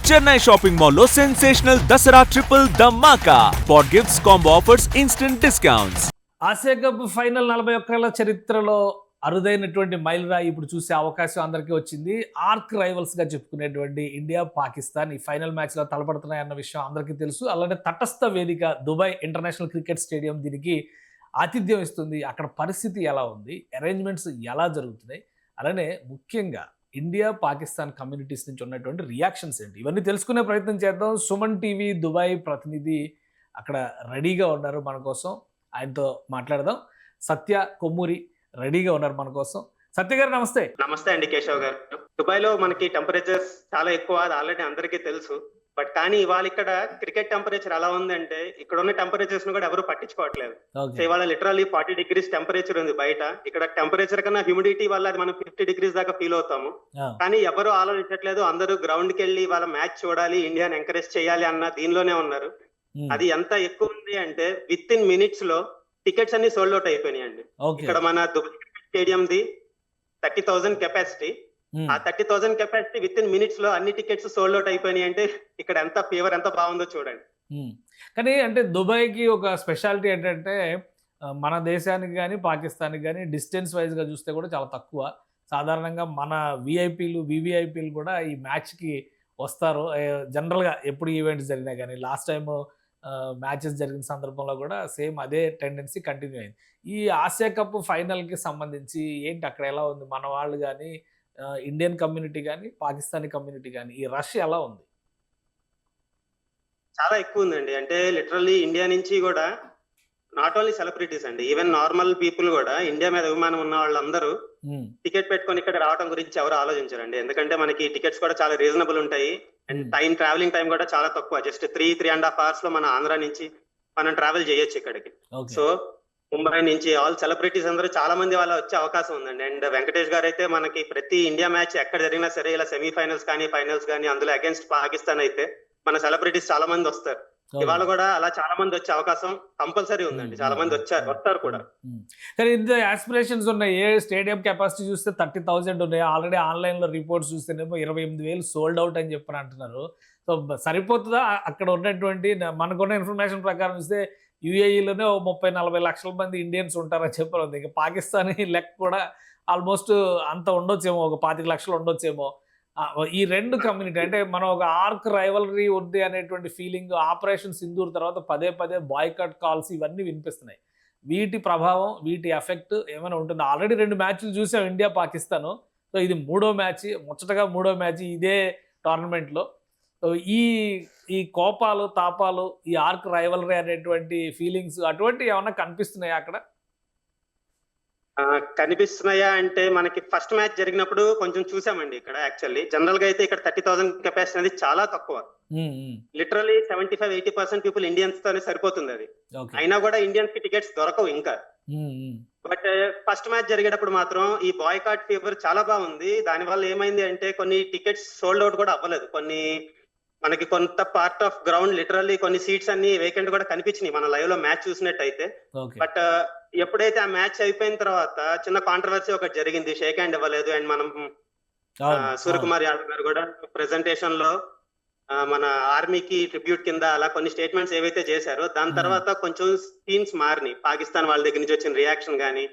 Chennai shopping mall లో sensational Dasara triple ధమాకా. Spot gifts, combo offers, instant discounts. Asia cup final 41 చరిత్రలో అరుదైనటువంటి మైలురాయి ఇప్పుడు చూసే అవకాశం అందరికీ వచ్చింది. ఆర్క్ రైవల్స్ గా చెప్పుకునేటువంటి ఇండియా, పాకిస్తాన్ ఈ ఫైనల్ మ్యాచ్ లో తలపడుతున్నాయన్న విషయం అందరికీ తెలుసు. అలానే తటస్థ వేదిక దుబాయ్ ఇంటర్నేషనల్ క్రికెట్ స్టేడియం దీనికి ఆతిథ్యం ఇస్తుంది. అక్కడ పరిస్థితి ఎలా ఉంది, అరేంజ్మెంట్స్ ఎలా జరుగుతున్నాయి, అలానే ముఖ్యంగా ఇండియా, పాకిస్తాన్ కమ్యూనిటీస్ నుంచి ఉన్నటువంటి రియాక్షన్స్ ఏంటి, ఇవన్నీ తెలుసుకునే ప్రయత్నం చేద్దాం. సుమన్ టీవీ దుబాయ్ ప్రతినిధి అక్కడ రెడీగా ఉన్నారు మన కోసం. ఆయనతో మాట్లాడదాం. సత్య కొమ్మూరి రెడీగా ఉన్నారు మన కోసం. సత్య గారు నమస్తే. నమస్తే అండి కేశవ్ గారు. దుబాయ్ లో మనకి టెంపరేచర్స్ చాలా ఎక్కువ, అది ఆల్రెడీ అందరికీ తెలుసు. బట్ కానీ ఇవాళ ఇక్కడ క్రికెట్ టెంపరేచర్ ఎలా ఉందంటే ఇక్కడ ఉన్న టెంపరేచర్స్ ను కూడా ఎవరు పట్టించుకోవట్లేదు. సో ఇవాళ లిటరల్లీ 40 degrees టెంపరేచర్ ఉంది బయట. ఇక్కడ టెంపరేచర్ కన్నా హ్యూమిడిటీ వల్ల అది మనం 50 degrees దాకా ఫీల్ అవుతాము. కానీ ఎవరు ఆలోచించట్లేదు. అందరూ గ్రౌండ్ కి వెళ్ళి వాళ్ళ మ్యాచ్ చూడాలి, ఇండియాని ఎంకరేజ్ చేయాలి అన్న దీనిలోనే ఉన్నారు. అది ఎంత ఎక్కువ ఉంది అంటే విత్ ఇన్ మినిట్స్ లో టికెట్స్ అన్ని సోల్డ్ అవుట్ అయిపోయినాయి అండి. ఇక్కడ మన దుబాయ్ స్టేడియం ది 30,000 కెపాసిటీ. ఆ 30,000 కెపాసిటీ విత్ ఇన్ మినిట్స్ లో అన్ని టికెట్స్ సోల్డ్ అవుట్ అయిపోయినాయి అంటే ఇక్కడ ఎంత ఫీవర్ ఎంత బాగుందో చూడండి. కానీ అంటే దుబాయ్కి ఒక స్పెషాలిటీ ఏంటంటే మన దేశానికి కానీ పాకిస్తాన్కి కానీ డిస్టెన్స్ వైజ్గా చూస్తే కూడా చాలా తక్కువ. సాధారణంగా మన విఐపీలు, వివిఐపీలు కూడా ఈ మ్యాచ్కి వస్తారు. జనరల్గా ఎప్పుడు ఈవెంట్స్ జరిగినా కానీ లాస్ట్ టైం మ్యాచెస్ జరిగిన సందర్భంలో కూడా సేమ్ అదే టెండెన్సీ కంటిన్యూ అయింది. ఈ ఆసియా కప్ ఫైనల్కి సంబంధించి ఏంటి అక్కడ ఎలా ఉంది? మన వాళ్ళు కానీ, ఇండియన్ కమ్యూనిటీ కానీ, పాకిస్తానీ కమ్యూనిటీ కానీ ఈ రష్ ఎలా ఉంది? చాలా ఎక్కువ ఉందండి. అంటే లిటరల్లీ ఇండియా నుంచి కూడా నాట్ ఓన్లీ సెలబ్రిటీస్ అండి, ఈవెన్ నార్మల్ పీపుల్ కూడా ఇండియా మీద అభిమానం ఉన్న వాళ్ళందరూ టికెట్ పెట్టుకొని ఇక్కడ రావడం గురించి ఎవరు ఆలోచించారండి. ఎందుకంటే మనకి టికెట్స్ కూడా చాలా రీజనబుల్ ఉంటాయి అండ్ ట్రావెలింగ్ టైం కూడా చాలా తక్కువ. జస్ట్ 3.5 hours లో మన ఆంధ్ర నుంచి మనం ట్రావెల్ చేయొచ్చు ఇక్కడికి. సో ముంబై నుంచి ఆల్ సెలబ్రిటీస్ అందరూ చాలా మంది వాళ్ళ వచ్చే అవకాశం ఉందండి. అండ్ వెంకటేష్ గారు అయితే మనకి ప్రతి ఇండియా మ్యాచ్ ఎక్కడ జరిగినా సరే ఇలా సెమీఫైనల్స్ కానీ ఫైనల్స్ కానీ అందులో అగేన్స్ట్ పాకిస్తాన్ అయితే మన సెలబ్రిటీస్ చాలా మంది వస్తారు. ఇవాళ కూడా అలా చాలా మంది వచ్చే అవకాశం కంపల్సరీ ఉందండి. చాలా మంది వస్తారు కూడా. కానీ ఇంత ఆస్పిరేషన్స్ ఉన్నాయి. ఏ స్టేడియం కెపాసిటీ చూస్తే 30,000 ఉన్నాయి. ఆల్రెడీ ఆన్లైన్ లో రిపోర్ట్స్ చూస్తేనేమో 28,000 సోల్డ్ అవుట్ అని చెప్పని అంటున్నారు. సో సరిపోతుందా? అక్కడ ఉన్నటువంటి మనకున్న ఇన్ఫర్మేషన్ ప్రకారం చూస్తే యుఏఈలోనే 30-40 లక్షల మంది ఇండియన్స్ ఉంటారని చెప్పారు. ఇంకా పాకిస్తానీ లెక్క కూడా ఆల్మోస్ట్ అంత ఉండొచ్చేమో, ఒక 25 లక్షలు ఉండొచ్చేమో. ఈ రెండు కమ్యూనిటీ అంటే మనం ఒక ఆర్క్ రైవలరీ ఉంది అనేటువంటి ఫీలింగ్. ఆపరేషన్ సింధూర్ తర్వాత పదే బాయ్కట్ కాల్స్ ఇవన్నీ వినిపిస్తున్నాయి. వీటి ప్రభావం, వీటి ఎఫెక్ట్ ఏమైనా ఉంటుంది? ఆల్రెడీ 2 మ్యాచ్లు చూసాం ఇండియా, పాకిస్తాన్. సో ఇది 3వ మ్యాచ్, ముచ్చటగా 3వ మ్యాచ్ ఇదే టోర్నమెంట్లో. సో ఈ కోపాలు, తాపాలు, ఈ ఆర్క్ రైవలరీ అనేటువంటి ఫీలింగ్స్ అటువంటివి ఏమన్నా కనిపిస్తున్నాయా అక్కడ? కనిపిస్తున్నాయా అంటే మనకి ఫస్ట్ మ్యాచ్ జరిగినప్పుడు కొంచెం చూసామండి. ఇక్కడ యాక్చువల్లీ జనరల్ గా అయితే ఇక్కడ 30,000 కెపాసిటీ అనేది చాలా తక్కువ. లిటరలీ 75-80% పీపుల్ ఇండియన్స్ తోనే సరిపోతుంది అది. అయినా కూడా ఇండియన్స్ కి టికెట్స్ దొరకవు ఇంకా. బట్ ఫస్ట్ మ్యాచ్ జరిగేటప్పుడు మాత్రం ఈ బాయ్కాట్ ఫీవర్ చాలా బాగుంది. దానివల్ల ఏమైంది అంటే కొన్ని టికెట్స్ సోల్డ్ అవుట్ కూడా అవ్వలేదు. మనకి కొంత పార్ట్ ఆఫ్ గ్రౌండ్ లిటరల్లీ కొన్ని సీట్స్ అన్ని వేకెంట్ కూడా కనిపించినాయి మన లైవ్ లో మ్యాచ్ చూసినట్టయితే. బట్ ఎప్పుడైతే ఆ మ్యాచ్ అయిపోయిన తర్వాత చిన్న కాంట్రవర్సీ ఒకటి జరిగింది, షేక్ హ్యాండ్ ఇవ్వలేదు. అండ్ మనం సూర్యకుమార్ యాదవ్ గారు కూడా ప్రెజెంటేషన్ లో మన ఆర్మీకి ట్రిబ్యూట్ కింద అలా కొన్ని స్టేట్మెంట్స్ ఏవైతే చేశారో దాని తర్వాత కొంచెం థీమ్స్ మారినాయి పాకిస్తాన్ వాళ్ళ దగ్గర నుంచి వచ్చిన రియాక్షన్ గానీ.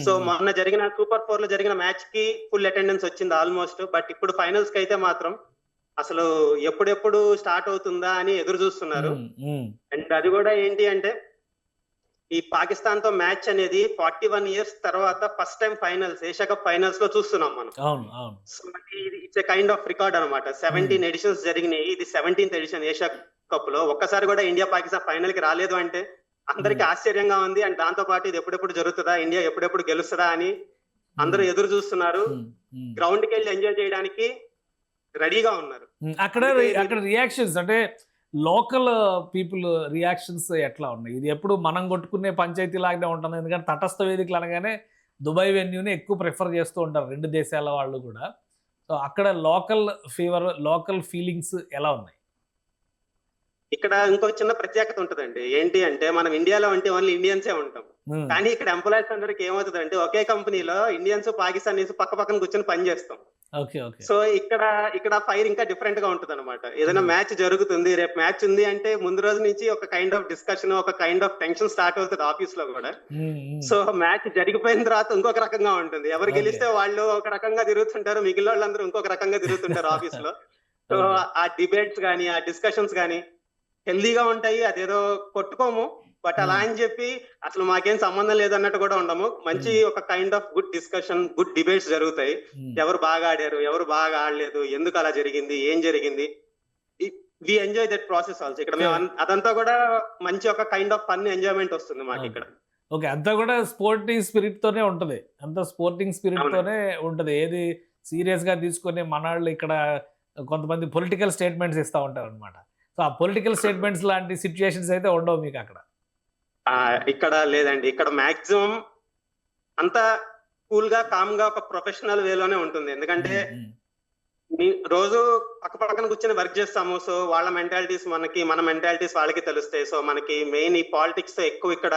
సో మొన్న జరిగిన Super 4 లో జరిగిన మ్యాచ్ కి ఫుల్ అటెండెన్స్ వచ్చింది ఆల్మోస్ట్. బట్ ఇప్పుడు ఫైనల్స్ కి అయితే మాత్రం అసలు ఎప్పుడెప్పుడు స్టార్ట్ అవుతుందా అని ఎదురు చూస్తున్నారు. అండ్ అది కూడా ఏంటి అంటే ఈ పాకిస్తాన్ తో మ్యాచ్ అనేది 41 years తర్వాత first time finals, Asia cup finals లో చూస్తున్నాం మనం. So it's a kind of record అనమాట. 17 editions జరిగినాయి, ఇది 17th edition ఏషియా కప్ లో. ఒక్కసారి కూడా ఇండియా పాకిస్తాన్ ఫైనల్ కి రాలేదు అంటే అందరికి ఆశ్చర్యంగా ఉంది. అండ్ దాంతో పాటు ఇది ఎప్పుడెప్పుడు జరుగుతుందా, ఇండియా ఎప్పుడెప్పుడు గెలుస్తుందా అని అందరూ ఎదురు చూస్తున్నారు. గ్రౌండ్ కి వెళ్ళి ఎంజాయ్ చేయడానికి రెడీగా ఉన్నారు. అక్కడ రియాక్షన్స్ అంటే లోకల్ పీపుల్ రియాక్షన్స్ ఎట్లా ఉన్నాయి? ఇది ఎప్పుడు మనం కొట్టుకునే పంచాయతీ లాగానే ఉంటుంది. ఎందుకంటే తటస్థ వేదికలు అనగానే దుబాయ్ వెన్యూని ఎక్కువ ప్రిఫర్ చేస్తూ ఉంటారు 2 దేశాల వాళ్ళు కూడా. సో అక్కడ లోకల్ ఫీవర్, లోకల్ ఫీలింగ్స్ ఎలా ఉన్నాయి? ఇక్కడ ఇంకొక చిన్న ప్రత్యేకత ఉంటదండి. ఏంటి అంటే మనం ఇండియాలో అంటే ఓన్లీ ఇండియన్సే ఉంటాం. కానీ ఇక్కడ ఎంప్లాయీస్ అందరికి ఏమవుతుంది అంటే ఒకే కంపెనీలో ఇండియన్స్, పాకిస్తానీస్ పక్క పక్కన కూర్చొని పని చేస్తాం. ఓకే. ఓకే. సో ఇక్కడ ఫైర్ ఇంకా డిఫరెంట్ గా ఉంటది అనమాట. ఏదైనా మ్యాచ్ జరుగుతుంది, రేపు మ్యాచ్ ఉంది అంటే ముందు రోజు నుంచి ఒక కైండ్ ఆఫ్ డిస్కషన్, ఒక కైండ్ ఆఫ్ టెన్షన్ స్టార్ట్ అవుతుంది ఆఫీస్ లో కూడా. సో మ్యాచ్ జరిగిపోయిన తర్వాత ఇంకొక రకంగా ఉంటుంది. ఎవరు ఓకే. గెలిస్తే వాళ్ళు ఒక రకంగా తిరుగుతుంటారు, మిగిలిన వాళ్ళందరూ ఇంకొక రకంగా తిరుగుతుంటారు ఆఫీస్ లో. So okay. ఆ డిబేట్స్ గానీ, ఆ డిస్కషన్స్ గానీ హెల్దీగా ఉంటాయి. అదేదో కొట్టుకోము. బట్ అలా అని చెప్పి అసలు మాకేం సంబంధం లేదన్నట్టు కూడా ఉండము. మంచి ఒక kind of good discussion, good debates జరుగుతాయి. ఎవరు బాగా ఆడారు, ఎవరు బాగా ఆడలేదు, ఎందుకు అలా జరిగింది, ఏం జరిగింది, we enjoy that process also. ఇక్కడ మేము అదంతా కూడా మంచి ఒక కైండ్ ఆఫ్ ఫన్ ఎంజాయ్మెంట్ వస్తుంది మాకు ఇక్కడ. ఓకే. అంతా కూడా స్పోర్టింగ్ స్పిరిట్ తోనే ఉంటది. అంతా స్పోర్టింగ్ స్పిరిట్ తోనే ఉంటది. ఏది సీరియస్ గా తీసుకొని మనాళ్ళు ఇక్కడ కొంతమంది పొలిటికల్ స్టేట్మెంట్స్ ఇస్తా ఉంటారు అనమాట. సో ఆ పొలిటికల్ స్టేట్మెంట్స్ లాంటి సిచ్యుయేషన్స్ అయితే ఉండవు మీకు అక్కడ. ఇక్కడ లేదండి. ఇక్కడ మాక్సిమం అంతా కూల్ గా, కామ్ గా, ఒక ప్రొఫెషనల్ వేలోనే ఉంటుంది. ఎందుకంటే రోజు పక్క పక్కన కూర్చొని వర్క్ చేస్తాము. సో వాళ్ళ మెంటాలిటీస్ మనకి, మన మెంటాలిటీస్ వాళ్ళకి తెలుస్తాయి. సో మనకి మెయిన్ ఈ పాలిటిక్స్ ఎక్కువ ఇక్కడ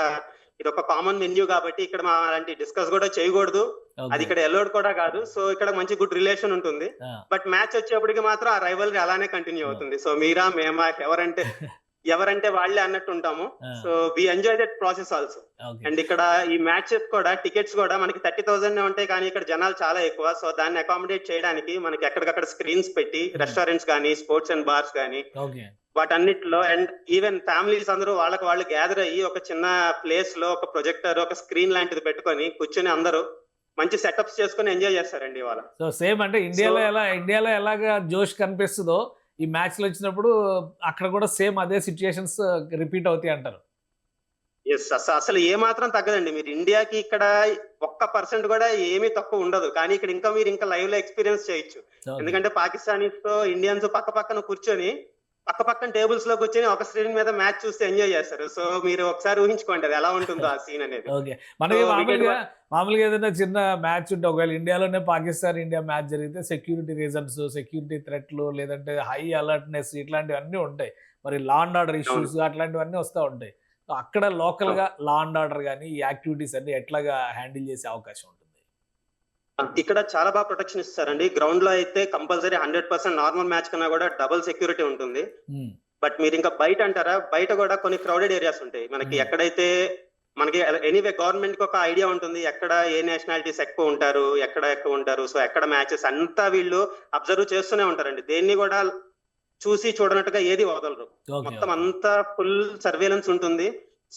ఇది ఒక కామన్ వెన్యూ కాబట్టి ఇక్కడ అలాంటి డిస్కస్ కూడా చేయకూడదు. అది ఇక్కడ ఎలోడ్ కూడా కాదు. సో ఇక్కడ మంచి గుడ్ రిలేషన్ ఉంటుంది. బట్ మ్యాచ్ వచ్చేప్పటికి మాత్రం ఆ రైవల్రీ అలానే కంటిన్యూ అవుతుంది. సో మీరా మేమా ఎవరంటే వాళ్ళే అన్నట్టు ఉంటాము. So we enjoy that process also. And ఇక్కడ ఈ మ్యాచ్ కూడా టికెట్స్ కూడా మనకి 30,000 ఉంటాయి, కానీ ఇక్కడ జనాలు చాలా ఎక్కువ. సో దాన్ని అకామిడేట్ చేయడానికి మనకి ఎక్కడికక్కడ స్క్రీన్స్ పెట్టి రెస్టారెంట్స్ కానీ, స్పోర్ట్స్ అండ్ బార్స్ కానీ వాటన్నిటిలో, అండ్ ఈవెన్ ఫ్యామిలీస్ అందరూ వాళ్ళకి వాళ్ళు గ్యాదర్ అయ్యి ఒక చిన్న ప్లేస్ లో ఒక ప్రొజెక్టర్, ఒక స్క్రీన్ లాంటిది పెట్టుకొని కూర్చొని అందరూ మంచి సెటప్స్ చేసుకొని ఎంజాయ్ చేస్తారండి ఇవాళ. సో సేమ్ అంటే ఇండియాలో ఎలాగా జోష్ కనిపిస్తుందో ఈ మ్యాచ్లు వచ్చినప్పుడు అక్కడ కూడా సేమ్ అదే సిచ్యుయేషన్స్ రిపీట్ అవుతాయి అంటారు. ఎస్, అసలు ఏ మాత్రం తగ్గదండి. మీరు ఇండియాకి ఇక్కడ 1% కూడా ఏమీ తక్కువ ఉండదు. కానీ ఇక్కడ మీరు ఇంకా లైవ్ లో ఎక్స్పీరియన్స్ చేయొచ్చు. ఎందుకంటే పాకిస్తానీస్ తో ఇండియన్స్ పక్క పక్కన కూర్చొని పక్క పక్కన టేబుల్స్ లో కూర్చొని ఒక స్క్రీన్ మీద మ్యాచ్ చూస్తే ఎంజాయ్ చేస్తారు. సో మీరు ఒకసారి ఊహించుకోండి అది ఎలా ఉంటుందో ఆ సీన్ అనేది. ఓకే. మనకి మామూలుగా ఏదైనా చిన్న మ్యాచ్ ఉంటే, ఒకవేళ ఇండియాలోనే పాకిస్తాన్ ఇండియా మ్యాచ్ జరిగితే సెక్యూరిటీ రీజన్స్, సెక్యూరిటీ థ్రెట్లు, లేదంటే హై అలర్ట్నెస్ ఇట్లాంటివన్నీ ఉంటాయి. మరి లా అండ్ ఆర్డర్ ఇష్యూస్ అట్లాంటివన్నీ వస్తూ ఉంటాయి. అక్కడ లోకల్ గా లా అండ్ ఆర్డర్ కానీ ఈ యాక్టివిటీస్ అన్ని ఎట్లాగా హ్యాండిల్ చేసే అవకాశం ఉంటుంది? ఇక్కడ చాలా బాగా ప్రొటెక్షన్ ఇస్తారండి. గ్రౌండ్ లో అయితే కంపల్సరీ 100% నార్మల్ మ్యాచ్ కన్నా కూడా డబుల్ సెక్యూరిటీ ఉంటుంది. బట్ మీరు ఇంకా బయట అంటారా, బయట కూడా కొన్ని క్రౌడెడ్ ఏరియాస్ ఉంటాయి మనకి. ఎక్కడైతే మనకి ఎనీవే గవర్నమెంట్ కి ఒక ఐడియా ఉంటుంది ఎక్కడ ఏ నేషనాలిటీస్ ఎక్కువ ఉంటారు. సో ఎక్కడ మ్యాచెస్ అంతా వీళ్ళు అబ్జర్వ్ చేస్తూనే ఉంటారండి. దేన్ని కూడా చూసి చూడనట్టుగా ఏది వదలరు. మొత్తం అంతా ఫుల్ సర్వేలెన్స్ ఉంటుంది.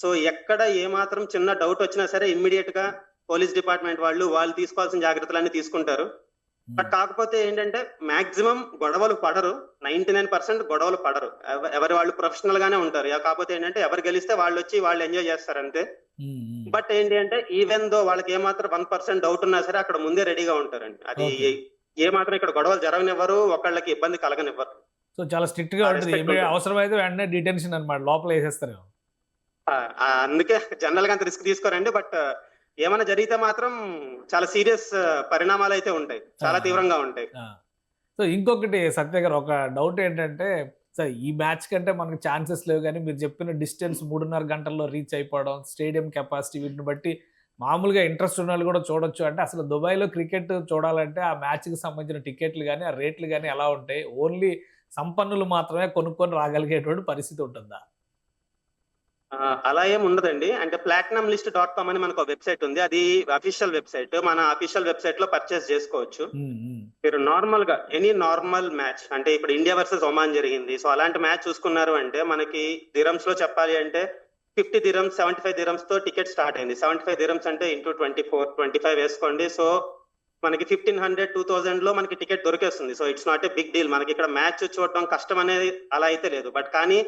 సో ఎక్కడ ఏ మాత్రం చిన్న డౌట్ వచ్చినా సరే ఇమ్మీడియట్ గా పోలీస్ డిపార్ట్మెంట్ వాళ్ళు తీసుకోవాల్సిన జాగ్రత్తలన్నీ తీసుకుంటారు. బట్ కాకపోతే ఏంటంటే మాక్సిమం గొడవలు పడరు. 99% గొడవలు పడరు. ఎవరి వాళ్ళు ప్రొఫెషనల్ గానే ఉంటారు. కాకపోతే ఏంటంటే ఎవరు గెలిస్తే వాళ్ళు వచ్చి వాళ్ళు ఎంజాయ్ చేస్తారు అంతే. బట్ ఏంటి అంటే ఈవెన్ దో వాళ్ళకి ఏమాత్రం 1% డౌట్ ఉన్నా సరే అక్కడ ముందే రెడీగా ఉంటారండి. అది ఏ మాత్రం ఇక్కడ గొడవలు జరగనివ్వరు, ఒకళ్ళకి ఇబ్బంది కలగనివ్వరు. సో చాలా స్ట్రిక్ట్ గా ఉంటుంది. అవసరమైతే వెంటనే డిటెన్షన్ అన్నమాట, లోపల వేసేస్తారు. అందుకే జనరల్ గా అంత రిస్క్ తీసుకోరండి. బట్ ఏమైనా జరిగితే మాత్రం చాలా సీరియస్ పరిణామాలు అయితే ఉంటాయి, చాలా తీవ్రంగా ఉంటాయి. సో ఇంకొకటి సత్య గారు, ఒక డౌట్ ఏంటంటే, సార్ ఈ మ్యాచ్ కంటే మనకు ఛాన్సెస్ లేవు, కానీ మీరు చెప్పిన డిస్టెన్స్ 3.5 గంటల్లో రీచ్ అయిపోవడం, స్టేడియం కెపాసిటీ, వీటిని బట్టి మామూలుగా ఇంట్రెస్ట్ ఉన్న వాళ్ళు కూడా చూడొచ్చు. అంటే అసలు దుబాయ్లో క్రికెట్ చూడాలంటే ఆ మ్యాచ్కి సంబంధించిన టికెట్లు కానీ, ఆ రేట్లు కానీ ఎలా ఉంటాయి? ఓన్లీ సంపన్నులు మాత్రమే కొనుక్కొని రాగలిగేటువంటి పరిస్థితి ఉంటుందా? అలా ఏం ఉండదండి. అంటే platinumlist.com అని మనకు వెబ్సైట్ ఉంది. అది అఫీషియల్ వెబ్సైట్. మన అఫీషియల్ వెబ్సైట్ లో పర్చేస్ చేసుకోవచ్చు. మీరు నార్మల్ గా ఎనీ నార్మల్ మ్యాచ్, అంటే ఇప్పుడు ఇండియా వర్సెస్ ఒమాన్ జరిగింది, సో అలాంటి మ్యాచ్ చూసుకున్నారు అంటే మనకి దిరమ్స్ లో చెప్పాలి అంటే 50 dirhams, 75 dirhams తో టికెట్ స్టార్ట్ అయింది. 75 dirhams అంటే ఇంటూ 24-25 వేసుకోండి. సో మనకి 1500, 2000 లో మనకి టికెట్ దొరికేస్తుంది. So it's not a big deal. మనకి ఇక్కడ మ్యాచ్ చూడడం కష్టం అనేది అలా అయితే లేదు. బట్ కానీ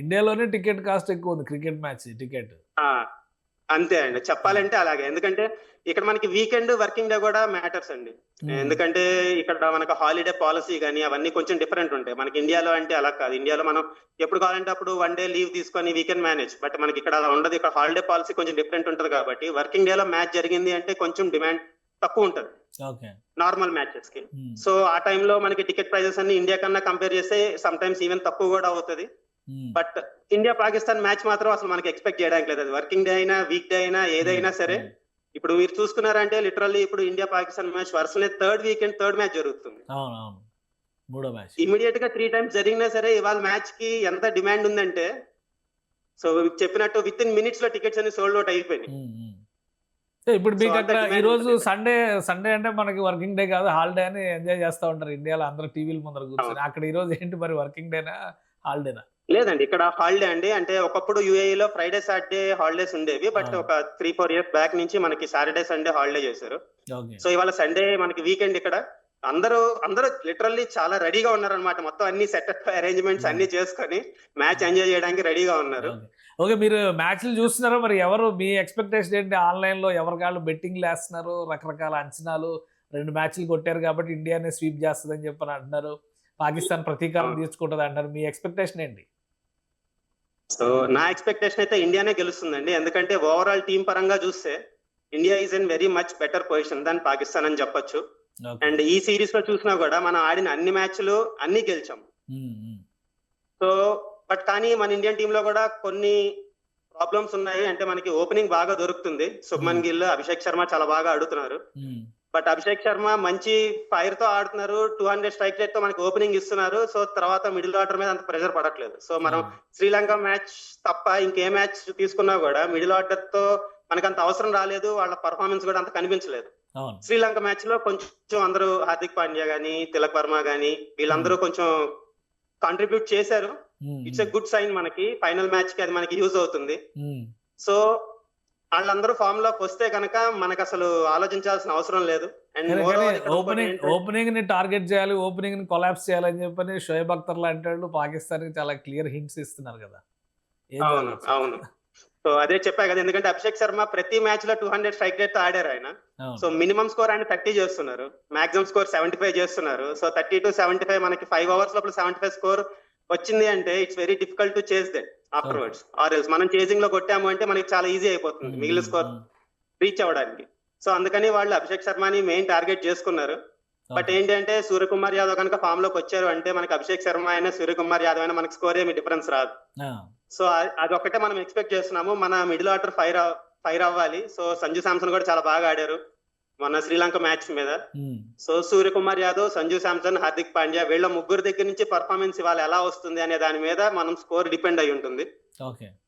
ఇండియాలోనే టికెట్ కాస్ట్ ఎక్కువ ఉంది క్రికెట్ మ్యాచ్ టికెట్. అంతే అండి, చెప్పాలంటే అలాగే. ఎందుకంటే ఇక్కడ మనకి వీకెండ్, వర్కింగ్ డే కూడా మ్యాటర్స్ అండి. ఎందుకంటే ఇక్కడ మనకు హాలిడే పాలసీ కానీ అవన్నీ కొంచెం డిఫరెంట్ ఉంటాయి. మనకి ఇండియాలో అంటే అలా కాదు. ఇండియాలో మనం ఎప్పుడు కావాలంటే అప్పుడు 1 day లీవ్ తీసుకొని వీకెండ్ మేనేజ్. బట్ మనకి ఇక్కడ అలా ఉండదు. ఇక్కడ హాలిడే పాలసీ కొంచెం డిఫరెంట్ ఉంటుంది కాబట్టి వర్కింగ్ డే లో మ్యాచ్ జరిగింది అంటే కొంచెం డిమాండ్ తక్కువ ఉంటుంది నార్మల్ మ్యాచెస్ కి. సో ఆ టైంలో మనకి టికెట్ ప్రైజెస్ అన్ని ఇండియా కన్నా కంపేర్ చేస్తే సమ్ టైమ్స్ ఈవెన్ తక్కువ కూడా అవుతుంది. బట్ ఇండియా పాకిస్తాన్ మ్యాచ్ మాత్రం అసలు మనకి ఎక్స్పెక్ట్ చేయడానికి లేదు. అది వర్కింగ్ డే అయినా, వీక్ డే అయినా, ఏదైనా సరే ఇప్పుడు మీరు చూసుకున్నారంటే లిటరల్లీ ఇప్పుడు ఇండియా పాకిస్తాన్ మ్యాచ్ వరుసనే థర్డ్ మ్యాచ్ జరుగుతుంది. అవునవును, మూడో మ్యాచ్. ఇమీడియట్ గా 3 times జరిగినా సరే ఇవాళ మ్యాచ్ కి ఎంత డిమాండ్ ఉందంటే, సో చెప్పినట్టు విత్ ఇన్ మినిట్స్ లో టికెట్స్ అన్ని సోల్డ్ అవుట్ అయిపోయినాయి. సో ఇప్పుడు మీకు So, అక్కడ అంత ఈ రోజు demand సండే అంటే మనకి వర్కింగ్ డే కాదు, హాలిడే అని ఎంజాయ్ చేస్తూ ఉంటారు ఇండియాలో అందరూ టీవీల ముందర కూర్చొని. అవును. అక్కడ ఈ రోజు ఏంటి మరి, వర్కింగ్ డేనా హాలిడేనా? లేదండి, ఇక్కడ హాలిడే అండి. అంటే ఒకప్పుడు UAE లో ఫ్రైడే సాటర్డే హాలిడేస్ ఉండేవి, బట్ ఒక 3-4 years బ్యాక్ నుంచి మనకి సాటర్డే సండే హాలిడే చేశారు. ఓకే. సో ఇవాళ సండే మనకి వీకెండ్. ఇక్కడ అందరూ లిటరల్లీ చాలా రెడీగా ఉన్నారనమాట. మొత్తం అన్ని సెటప్ అరేంజ్మెంట్స్ అన్ని చేసుకొని మ్యాచ్ ఎంజాయ్ చేయడానికి రెడీగా ఉన్నారు. ఓకే, మీరు మ్యాచ్లు చూస్తున్నారో మరి, ఎవరు మీ ఎక్స్పెక్టేషన్ ఏంటి? ఆన్లైన్లో ఎవరికాళ్ళు బెట్టింగ్లు వేస్తున్నారు, రకరకాల అంచనాలు. 2 మ్యాచ్లు కొట్టారు కాబట్టి ఇండియానే స్వీప్ చేస్తుందని చెప్పని అంటున్నారు, పాకిస్తాన్ ప్రతీకారం తీర్చుకుంటుంది అంటారు. మీ ఎక్స్పెక్టేషన్ ఏంటి? సో నా ఎక్స్పెక్టేషన్ అయితే ఇండియానే గెలుస్తుందండి. ఎందుకంటే ఓవరాల్ టీం పరంగా చూస్తే India is in very much better position than Pakistan అని చెప్పొచ్చు. అండ్ ఈ సిరీస్ లో చూసినా కూడా మనం ఆడిన అన్ని మ్యాచ్లు అన్ని గెలిచాం. సో బట్ కానీ మన ఇండియన్ టీమ్ లో కూడా కొన్ని ప్రాబ్లమ్స్ ఉన్నాయి. అంటే మనకి ఓపెనింగ్ బాగా దొరుకుతుంది. శుభ్మన్ గిల్, అభిషేక్ శర్మ చాలా బాగా ఆడుతున్నారు. బట్ అభిషేక్ శర్మ మంచి ఫైర్ తో ఆడుతున్నారు, 200 స్ట్రైక్ రేట్ తో మనకి ఓపెనింగ్ ఇస్తున్నారు. సో తర్వాత మిడిల్ ఆర్డర్ మీద అంత ప్రెషర్ పడట్లేదు. సో మనం శ్రీలంక మ్యాచ్ తప్ప ఇంకే మ్యాచ్ తీసుకున్నా కూడా మిడిల్ ఆర్డర్ తో మనకు అంత అవసరం రాలేదు, వాళ్ళ పర్ఫార్మెన్స్ కూడా అంత కనిపించలేదు. శ్రీలంక మ్యాచ్ లో కొంచెం అందరూ హార్దిక్ పాండ్యా గానీ, తిలక్ వర్మ గానీ వీళ్ళందరూ కొంచెం కాంట్రిబ్యూట్ చేశారు. It's a good sign. మనకి ఫైనల్ మ్యాచ్ కి అది మనకి యూజ్ అవుతుంది. సో వాళ్ళందరూ ఫామ్ లోకి వస్తే కనుక మనకు అసలు ఆలోచించాల్సిన అవసరం లేదు. అండ్ ఓపెనింగ్ ని టార్గెట్ చేయాలి, ఓపెనింగ్ ని కొలాప్స్ చేయాలని చెప్పని షోయబ్ అఖ్తర్ లాంటి వాళ్ళు పాకిస్తాన్ కి చాలా క్లియర్ హింట్స్ ఇస్తున్నారు కదా. అవును. సో అదే చెప్పా కదా, ఎందుకంటే అభిషేక్ శర్మ ప్రతి మ్యాచ్ లో 200 స్ట్రైక్ రేట్ తో ఆడారు ఆయన. సో మినిమం స్కోర్ ఆయన 30 చేస్తున్నారు, మాక్సిమం స్కోర్ 75 చేస్తున్నారు. సో 30 to 75 మనకి 5 hours లోపల 75 స్కోర్ వచ్చింది అంటే it's very difficult to chase that afterwards. Or else మనం చేజింగ్ లో కొట్టాము అంటే మనకి చాలా ఈజీ అయిపోతుంది మిగిలిన స్కోర్ రీచ్ అవ్వడానికి. సో అందుకని వాళ్ళు అభిషేక్ శర్మని మెయిన్ టార్గెట్ చేసుకున్నారు. బట్ ఏంటంటే సూర్యకుమార్ యాదవ్ కనుక ఫామ్ లోకి వచ్చారు అంటే మనకి అభిషేక్ శర్మ అయినా సూర్యకుమార్ యాదవ్ అయినా మనకి స్కోర్ ఏమి డిఫరెన్స్ రాదు. సో అదొక్కటే మనం ఎక్స్పెక్ట్ చేస్తున్నాము. మన మిడిల్ ఆర్డర్ ఫైర్ అవ్వాలి. సో సంజు శాంసన్ కూడా చాలా బాగా ఆడారు మొన్న శ్రీలంక మ్యాచ్ మీద. సో సూర్యకుమార్ యాదవ్, సంజు శాంసన్, హార్దిక్ పాండ్యా వీళ్ళ ముగ్గురు దగ్గర నుంచి పర్ఫార్మెన్స్ ఇవాళ ఎలా వస్తుంది అనే దాని మీద మనం స్కోర్ డిపెండ్ అయి ఉంటుంది.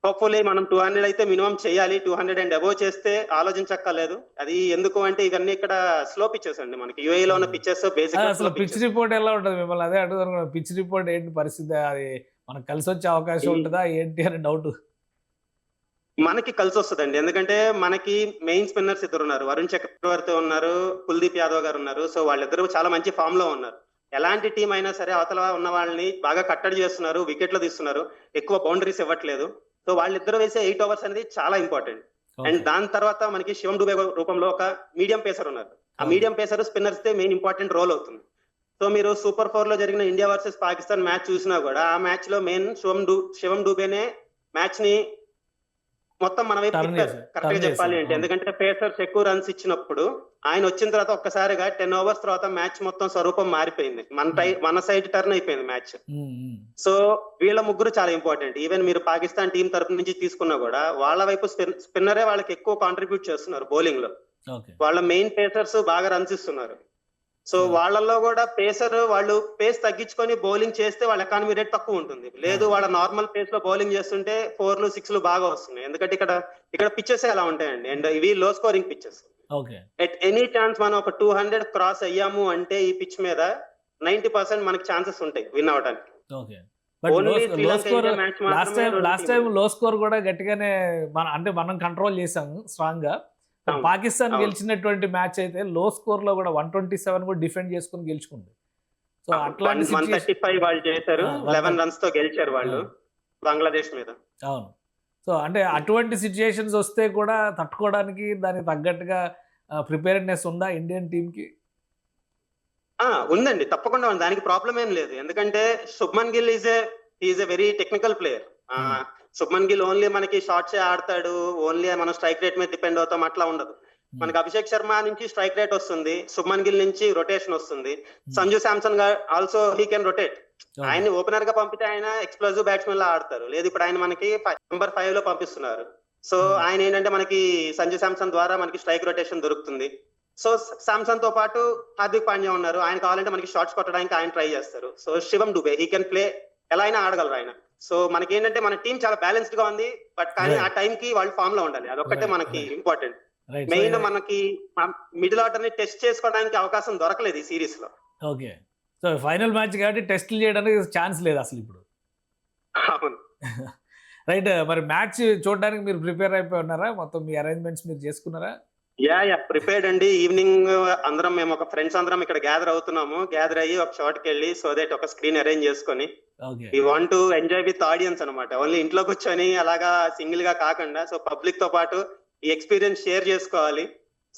హోప్ఫుల్లీ మనం 200 అయితే మినిమం చేయాలి. 200 అండ్ అబోవ్ చేస్తే ఆలోచించక్కర్లేదు. అది ఎందుకు అంటే ఇవన్నీ ఇక్కడ స్లో పిచెస్ అండి. మనకి UAE లో ఉన్న పిచెస్ బేసిక్. పిచ్ రిపోర్ట్ ఎలా ఉంటుంది? మిమ్మల్ని అదే అడుగుతాను, పిచ్ రిపోర్ట్ ఏంటి పరిస్థితి? అది మనకు కలిసి వచ్చే అవకాశం ఉంటుందా ఏంటి అని డౌట్. మనకి కలిసి వస్తుందండి, ఎందుకంటే మనకి మెయిన్ స్పిన్నర్స్ 2 ఉన్నారు. వరుణ్ చక్రవర్తి ఉన్నారు, కుల్దీప్ యాదవ్ గారు ఉన్నారు. సో వాళ్ళిద్దరూ చాలా మంచి ఫామ్ లో ఉన్నారు. ఎలాంటి టీం అయినా సరే అవతల ఉన్న వాళ్ళని బాగా కట్టడి చేస్తున్నారు, వికెట్లు తీస్తున్నారు, ఎక్కువ బౌండరీస్ ఇవ్వట్లేదు. సో వాళ్ళిద్దరూ వేసే 8 overs అనేది చాలా ఇంపార్టెంట్. అండ్ దాని తర్వాత మనకి శివం దుబే రూపంలో ఒక మీడియం పేసర్ ఉన్నారు. ఆ medium pacer spinners they main important role అవుతుంది. సో మీరు సూపర్ 4 లో జరిగిన ఇండియా వర్సెస్ పాకిస్తాన్ మ్యాచ్ చూసినా కూడా ఆ మ్యాచ్ లో మెయిన్ శివం దుబేనే మ్యాచ్ ని మొత్తం మన వైపు కరెక్ట్ గా చెప్పాలి అంటే. ఎందుకంటే పేసర్స్ ఎక్కువ రన్స్ ఇచ్చినప్పుడు ఆయన వచ్చిన తర్వాత ఒక్కసారిగా 10 overs తర్వాత మ్యాచ్ మొత్తం స్వరూపం మారిపోయింది. మన సైడ్ టర్న్ అయిపోయింది మ్యాచ్. సో వీళ్ళ ముగ్గురు చాలా ఇంపార్టెంట్. ఈవెన్ మీరు పాకిస్తాన్ టీం తరపు నుంచి తీసుకున్నా కూడా వాళ్ళ వైపు స్పిన్నరే వాళ్ళకి ఎక్కువ కాంట్రిబ్యూట్ చేస్తున్నారు బౌలింగ్ లో. వాళ్ళ మెయిన్ పేసర్స్ బాగా రన్స్ ఇస్తున్నారు. సో వాళ్ళల్లో కూడా పేసర్ వాళ్ళు పేస్ తగ్గించుకొని బౌలింగ్ చేస్తే వాళ్ళ ఎకానమీ రేట్ తక్కువ ఉంటుంది. లేదు వాళ్ళ నార్మల్ పేస్ లో బౌలింగ్ చేస్తుంటే 4లు 6లు బాగా వస్తున్నాయి. ఎందుకంటే ఇక్కడ పిచ్చెస్ ఎలా ఉంటాయండి, అండ్ ఇవి లో scoring pitches. At any chance మనం ఒక 200 క్రాస్ అయ్యాము అంటే ఈ పిచ్ మీద 90% మనకి ఛాన్సెస్ ఉంటాయి విన్ అవడానికి. లాస్ట్ టైం లో స్కోర్ కూడా గట్టిగానే మనం కంట్రోల్ చేసాము స్ట్రాంగ్ గా. పాకిస్తాన్ గెలిచినటువంటి మ్యాచ్ అయితే లో స్కోర్ లో కూడా 127 కూడా డిఫెండ్ చేసుకుని గెలుచుకుంది. సో అట్లాంటి 135 వాళ్ళు చేశారు, 11 runs తో గెలిచారు వాళ్ళు బంగ్లాదేశ్ మీద. అవును. సో అంటే అటువంటి సిచ్యుయేషన్స్ వస్తే కూడా తట్టుకోవడానికి దానికి తగ్గట్టుగా ప్రిపేర్నెస్ ఉందా ఇండియన్ టీమ్ కి? ఉందండి, తప్పకుండా ఉంది. దానికి ప్రాబ్లం ఏం లేదు. ఎందుకంటే Shubman Gill is a very technical player. Shubman Gill only మనకి షార్ట్స్ ఆడతాడు, ఓన్లీ మనం స్ట్రైక్ రేట్ మీద డిపెండ్ అవుతాం అట్లా ఉండదు. మనకి అభిషేక్ శర్మ నుంచి స్ట్రైక్ రేట్ వస్తుంది, శుభ్మన్ గిల్ నుంచి రొటేషన్ వస్తుంది. Sanju Samson also he can rotate. ఆయన్ని ఓపెనర్ గా పంపితే ఆయన ఎక్స్ప్లోజివ్ బ్యాట్స్మెన్ లా ఆడతారు. లేదు ఇప్పుడు ఆయన మనకి నెంబర్ 5 లో పంపిస్తున్నారు. సో ఆయన ఏంటంటే మనకి సంజు శాంసన్ ద్వారా మనకి స్ట్రైక్ రొటేషన్ దొరుకుతుంది. సో శాంసన్ తో పాటు హార్దిక్ పాండ్యా ఉన్నారు. ఆయన కావాలంటే మనకి షాట్స్ కొట్టడానికి ఆయన ట్రై చేస్తారు. So Shivam Dube he can play, ఎలా అయినా ఆడగలరు ఆయన. సో మనకి ఏంటంటే మన టీం చాలా బ్యాలెన్స్డ్ గా ఉంది. బట్ కానీ ఆ టైం కి వాళ్ళు ఫామ్ లో ఉండాలి. అదొక్కటే మనకి ఇంపార్టెంట్. మెయిన్ మనకి మిడిల్ ఆర్డర్ ని టెస్ట్ చేసుకోవడానికి అవకాశం దొరకలేదు ఈ సిరీస్ లో. ఓకే. సో ఫైనల్ మ్యాచ్ కాబట్టి టెస్ట్లు చేయడానికి ఛాన్స్ లేదు అసలు ఇప్పుడు. అవును. రైట్. మరి మ్యాచ్ చూడడానికి మీరు ప్రిపేర్ అయిపోయి ఉన్నారా? మొత్తం మీ అరేంజ్మెంట్స్ మీరు చేసుకున్నారా? యా ప్రిపేర్డ్ అండి. ఈవినింగ్ అందరం మేము ఒక ఫ్రెండ్స్ అందరం ఇక్కడ గ్యాదర్ అవుతున్నాము. గ్యాదర్ అయ్యి ఒక షాట్ కి వెళ్ళి సో దట్ ఒక స్క్రీన్ అరేంజ్ చేసుకొని we want to enjoy with audience అనమాట. ఓన్లీ ఇంట్లో కూర్చొని అలాగా సింగిల్ గా కాకుండా సో పబ్లిక్ తో పాటు ఈ ఎక్స్పీరియన్స్ షేర్ చేసుకోవాలి.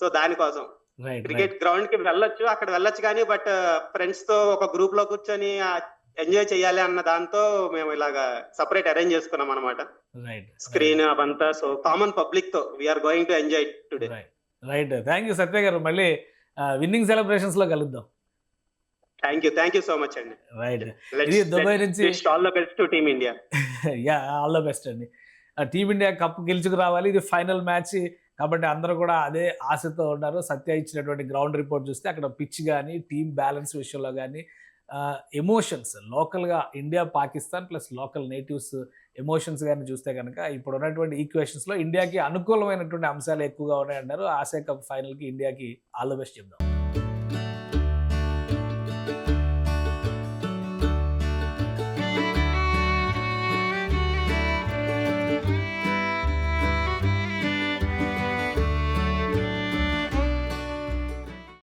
సో దానికోసం క్రికెట్ గ్రౌండ్ కి వెళ్ళొచ్చు, అక్కడ వెళ్ళొచ్చు కానీ బట్ ఫ్రెండ్స్ తో ఒక గ్రూప్ లో కూర్చొని ఎంజాయ్ చేయాలి అన్న దాంతో మేము ఇలాగా సపరేట్ అరేంజ్ చేసుకున్నాం అనమాట. స్క్రీన్ అవంతా సో కామన్ పబ్లిక్ తో we're going to enjoy today. Right. Thank you Satya garu. మళ్ళీ విన్నింగ్ సెలబ్రేషన్స్ లో కలుద్దాం. థ్యాంక్ యూ సో మచ్ అండి. రైట్. ఇది దుబాయ్ నుంచి all the best to team India. Yeah all the best అండి. టీమిండియా కప్ గెలుచుకు రావాలి. ఇది ఫైనల్ మ్యాచ్ కాబట్టి అందరూ కూడా అదే ఆశతో ఉన్నారు. సత్య ఇచ్చినటువంటి గ్రౌండ్ రిపోర్ట్ చూస్తే అక్కడ పిచ్ కానీ టీమ్ బ్యాలెన్స్ విషయంలో కానీ ఎమోషన్స్ లోకల్గా India Pakistan plus local natives emotions కానీ చూస్తే కనుక ఇప్పుడు ఉన్నటువంటి ఈక్వేషన్స్లో ఇండియాకి అనుకూలమైనటువంటి అంశాలు ఎక్కువగా ఉన్నాయన్నారు. ఆసియా కప్ ఫైనల్కి ఇండియాకి ఆల్ ద బెస్ట్ చెప్దాం.